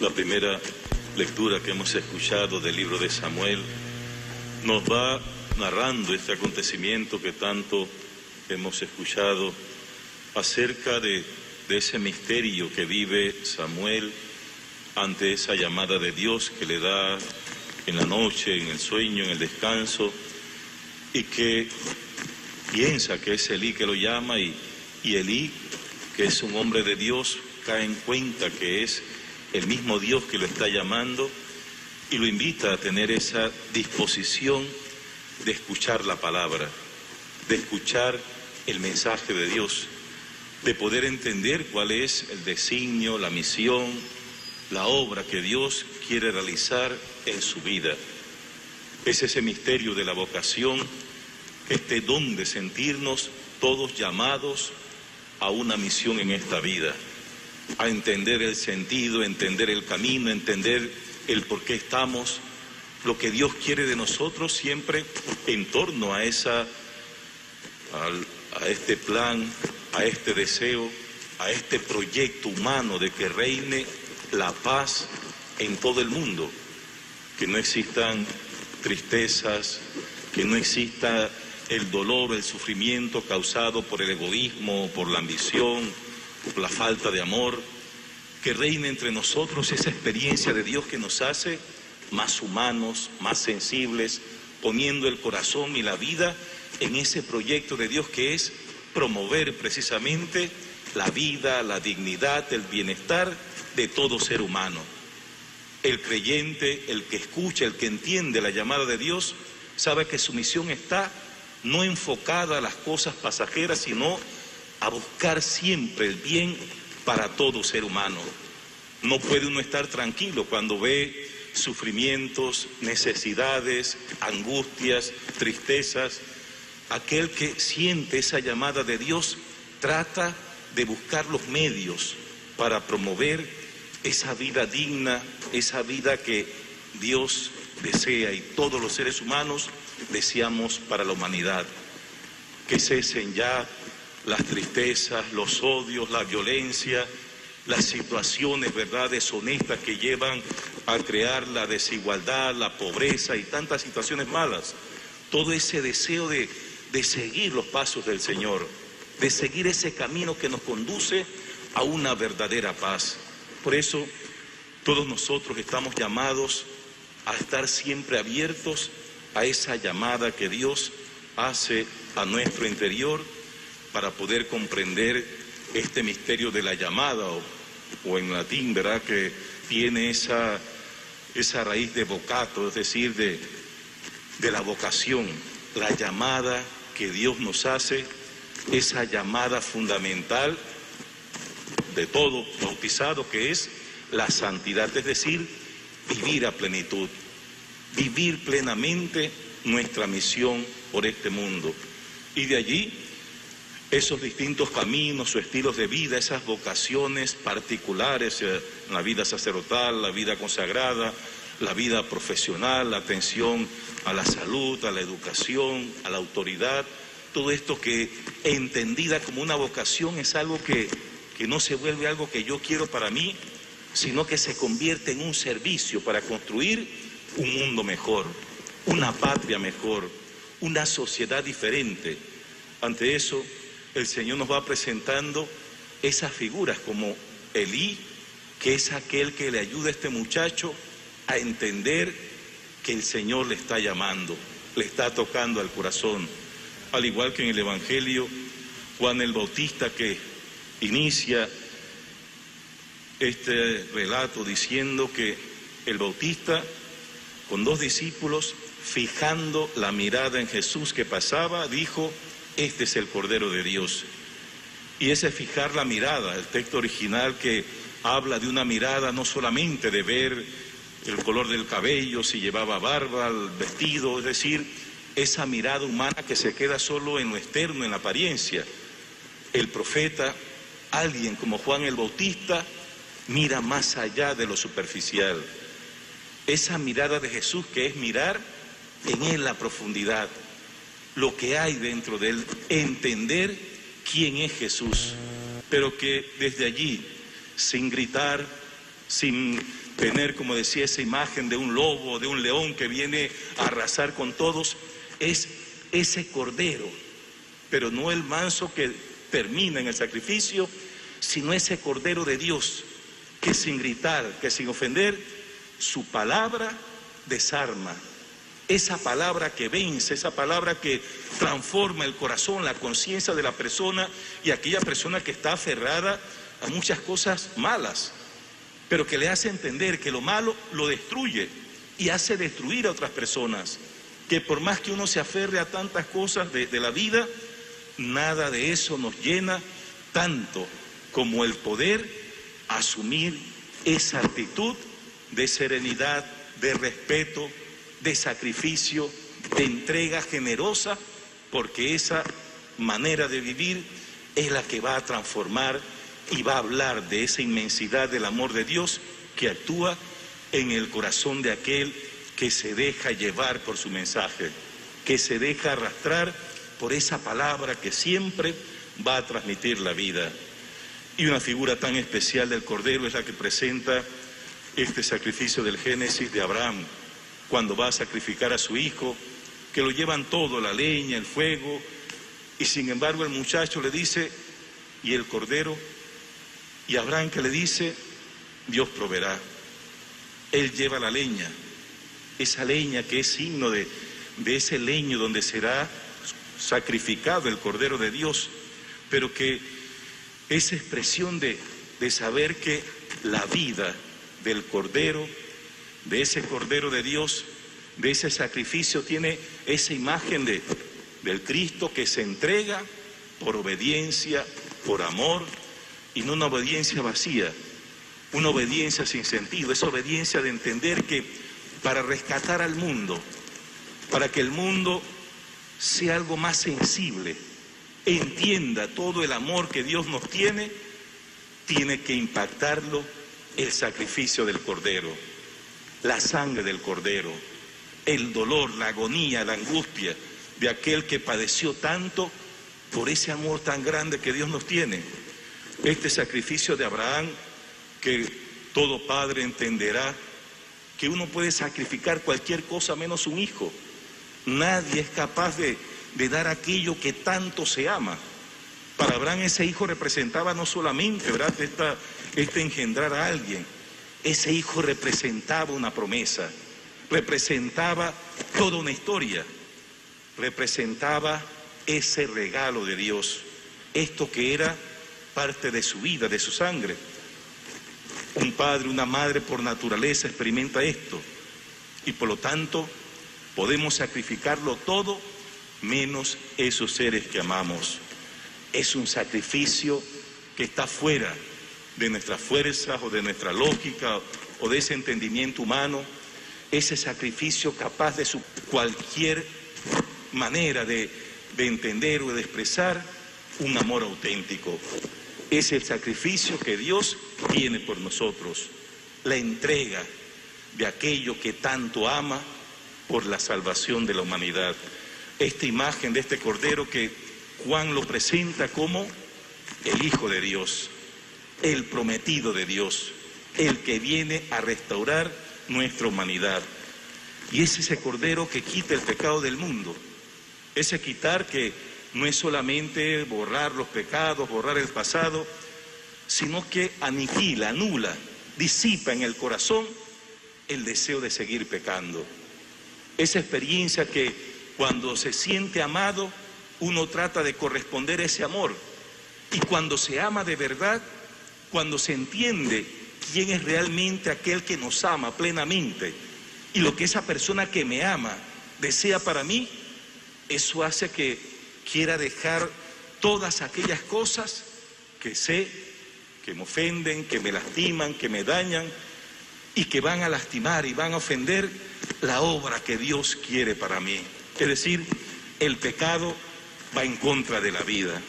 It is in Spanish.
La primera lectura que hemos escuchado del libro de Samuel nos va narrando este acontecimiento que tanto hemos escuchado acerca de ese misterio que vive Samuel ante esa llamada de Dios que le da en la noche, en el sueño, en el descanso, y que piensa que es Elí que lo llama, y Elí, que es un hombre de Dios, cae en cuenta que es el mismo Dios que lo está llamando y lo invita a tener esa disposición de escuchar la palabra, de escuchar el mensaje de Dios, de poder entender cuál es el designio, la misión, la obra que Dios quiere realizar en su vida. Es ese misterio de la vocación, este don de sentirnos todos llamados a una misión en esta vida, a entender el sentido, entender el camino, entender el por qué estamos, lo que Dios quiere de nosotros, siempre en torno a este plan, a este deseo, a este proyecto humano de que reine la paz en todo el mundo, que no existan tristezas, que no exista el dolor, el sufrimiento causado por el egoísmo, por la ambición, por la falta de amor, que reine entre nosotros esa experiencia de Dios que nos hace más humanos, más sensibles, poniendo el corazón y la vida en ese proyecto de Dios que es promover precisamente la vida, la dignidad, el bienestar de todo ser humano. El creyente, el que escucha, el que entiende la llamada de Dios, sabe que su misión está no enfocada a las cosas pasajeras, sino a buscar siempre el bien para todo ser humano. No puede uno estar tranquilo cuando ve sufrimientos, necesidades, angustias, tristezas. Aquel que siente esa llamada de Dios trata de buscar los medios para promover esa vida digna, esa vida que Dios desea y todos los seres humanos deseamos para la humanidad. Que cesen ya las tristezas, los odios, la violencia, las situaciones, ¿verdad?, deshonestas que llevan a crear la desigualdad, la pobreza y tantas situaciones malas. Todo ese deseo de seguir los pasos del Señor, de seguir ese camino que nos conduce a una verdadera paz. Por eso, todos nosotros estamos llamados a estar siempre abiertos a esa llamada que Dios hace a nuestro interior para poder comprender este misterio de la llamada, o en latín, ¿verdad?, que tiene esa raíz de vocato, es decir, de la vocación, la llamada que Dios nos hace, esa llamada fundamental de todo bautizado, que es la santidad, es decir, vivir a plenitud, vivir plenamente nuestra misión por este mundo. Y de allí, esos distintos caminos o estilos de vida, esas vocaciones particulares, la vida sacerdotal, la vida consagrada, la vida profesional, la atención a la salud, a la educación, a la autoridad, todo esto que entendida como una vocación es algo que no se vuelve algo que yo quiero para mí, sino que se convierte en un servicio para construir un mundo mejor, una patria mejor, una sociedad diferente. Ante eso, el Señor nos va presentando esas figuras como Elí, que es aquel que le ayuda a este muchacho a entender que el Señor le está llamando, le está tocando al corazón. Al igual que en el Evangelio, Juan el Bautista, que inicia este relato diciendo que el Bautista, con 2 discípulos, fijando la mirada en Jesús que pasaba, dijo: este es el Cordero de Dios. Y ese fijar la mirada, el texto original que habla de una mirada no solamente de ver el color del cabello, si llevaba barba, el vestido, es decir, esa mirada humana que se queda solo en lo externo, en la apariencia. El profeta, alguien como Juan el Bautista, mira más allá de lo superficial. Esa mirada de Jesús, que es mirar en él la profundidad, lo que hay dentro de él, entender quién es Jesús, pero que desde allí, sin gritar, sin tener, como decía, esa imagen de un lobo, de un león que viene a arrasar con todos, es ese cordero, pero no el manso que termina en el sacrificio, sino ese cordero de Dios, que sin gritar, que sin ofender, su palabra desarma. Esa palabra que vence, esa palabra que transforma el corazón, la conciencia de la persona, y aquella persona que está aferrada a muchas cosas malas, pero que le hace entender que lo malo lo destruye y hace destruir a otras personas, que por más que uno se aferre a tantas cosas de la vida, nada de eso nos llena tanto como el poder asumir esa actitud de serenidad, de respeto, de sacrificio, de entrega generosa, porque esa manera de vivir es la que va a transformar y va a hablar de esa inmensidad del amor de Dios que actúa en el corazón de aquel que se deja llevar por su mensaje, que se deja arrastrar por esa palabra que siempre va a transmitir la vida. Y una figura tan especial del Cordero es la que presenta este sacrificio del Génesis de Abraham, cuando va a sacrificar a su hijo, que lo llevan todo, la leña, el fuego, y sin embargo el muchacho le dice, ¿y el Cordero? Y Abraham que le dice, Dios proveerá. Él lleva la leña, esa leña que es signo de ese leño donde será sacrificado el Cordero de Dios, pero que esa expresión de saber que la vida del Cordero, de ese Cordero de Dios, de ese sacrificio, tiene esa imagen del Cristo que se entrega por obediencia, por amor, y no una obediencia vacía, una obediencia sin sentido, esa obediencia de entender que para rescatar al mundo, para que el mundo sea algo más sensible, entienda todo el amor que Dios nos tiene que impactarlo el sacrificio del Cordero, la sangre del Cordero, el dolor, la agonía, la angustia de aquel que padeció tanto por ese amor tan grande que Dios nos tiene. Este sacrificio de Abraham, que todo padre entenderá que uno puede sacrificar cualquier cosa menos un hijo. Nadie es capaz de dar aquello que tanto se ama. Para Abraham ese hijo representaba no solamente, ¿verdad?, este engendrar a alguien. Ese hijo representaba una promesa, representaba toda una historia, representaba ese regalo de Dios, esto que era parte de su vida, de su sangre. Un padre, una madre por naturaleza experimenta esto, y por lo tanto podemos sacrificarlo todo menos esos seres que amamos. Es un sacrificio que está fuera de nuestras fuerzas o de nuestra lógica o de ese entendimiento humano, ese sacrificio capaz de cualquier manera de entender o de expresar un amor auténtico. Es el sacrificio que Dios tiene por nosotros, la entrega de aquello que tanto ama por la salvación de la humanidad. Esta imagen de este Cordero que Juan lo presenta como el Hijo de Dios, el prometido de Dios, el que viene a restaurar nuestra humanidad. Y es ese Cordero que quita el pecado del mundo, ese quitar que no es solamente borrar los pecados, borrar el pasado, sino que aniquila, anula, disipa en el corazón el deseo de seguir pecando. Esa experiencia que cuando se siente amado, uno trata de corresponder a ese amor. Y cuando se ama de verdad, cuando se entiende quién es realmente aquel que nos ama plenamente y lo que esa persona que me ama desea para mí, eso hace que quiera dejar todas aquellas cosas que sé que me ofenden, que me lastiman, que me dañan y que van a lastimar y van a ofender la obra que Dios quiere para mí. Es decir, el pecado va en contra de la vida.